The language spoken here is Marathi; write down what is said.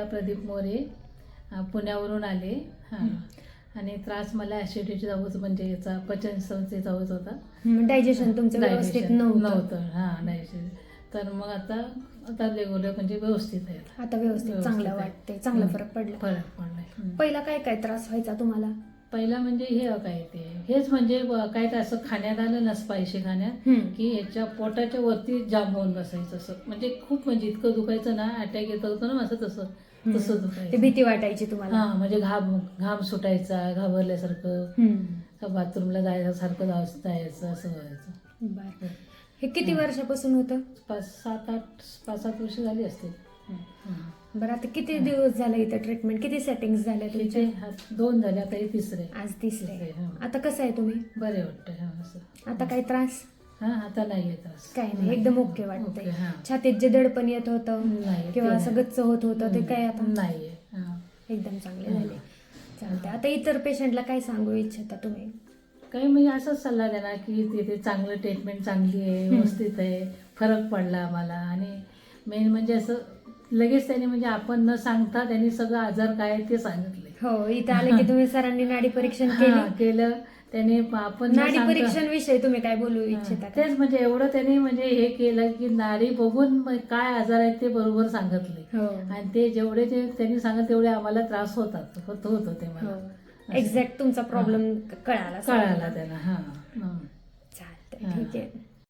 प्रदीप मोरे, पुण्यावरून आले. हां. आणि त्रास मला ॲसिडिटीचा होत, म्हणजे याचा पचनसंस्थेचा होत होता. डायजेशन तुमचं व्यवस्थित नव्हतं. हां, डायजेशन. तर मग आता रेग्युलर म्हणजे व्यवस्थित आहे. आता व्यवस्थित चांगलं वाटते, चांगला फरक पडला. फरक पडलाय. पहिला काय काय त्रास व्हायचा तुम्हाला? पहिला म्हणजे हे काय ते हेच म्हणजे काय तर असं खाण्यात आलं ना, स्पायसी खाण्यात, की ह्याच्या पोटाच्या वरती जाम होऊन बसायचं असं, म्हणजे खूप म्हणजे इतकं दुखायचं ना, अटॅक येत होतं ना असं, तसं दुखायचं. ते भीती वाटायची तुम्हाला? हां, म्हणजे घाम सुटायचा, घाबरल्यासारखं, बाथरूमला जायचं जायचं असं व्हायचं. बरं. हे किती वर्षापासून होतं? 5-7 वर्ष झाली असतील. बरं, आता किती दिवस झाले इथं ट्रीटमेंट, किती सेटिंग्स झाल्या तुमचे? 2 झाले, आता हे तिसरे. आज तिसरे. आता कसं आहे तुम्ही? बरे वाटतं. असं आता काही त्रास? आता नाही येत त्रास. काही नाही, एकदम ओके वाटतंय. हां. छातीत जे दडपण येत होतं नाही, किंवा असं गच्च होत होतं ते काय आता नाहीये. एकदम चांगले झाले. चालतंय. आता इतर पेशंटला काय सांगू इच्छिता तुम्ही? काही म्हणजे असंच सल्ला देणार की तिथे चांगलं ट्रीटमेंट चांगली आहे, व्यवस्थित आहे, फरक पडला आम्हाला. आणि मेन म्हणजे असं लगेच त्यांनी म्हणजे आपण न सांगता त्यांनी सगळं आजार काय आहे ते सांगितले. हो, इथं आले की तुम्ही सरांनी नाडी परीक्षण केलं त्यांनी. आपण नाडी परीक्षण विषयी तुम्ही काय बोलू इच्छिता? तेच म्हणजे एवढं त्यांनी म्हणजे हे केलं की नाडी बघून काय आजार आहेत ते बरोबर सांगितले. आणि ते जेवढे त्यांनी सांगितले तेवढे आम्हाला त्रास होत होते मला. एक्झॅक्ट तुमचा प्रॉब्लेम कळाला त्यांना. हां, चालतंय, ठीक आहे.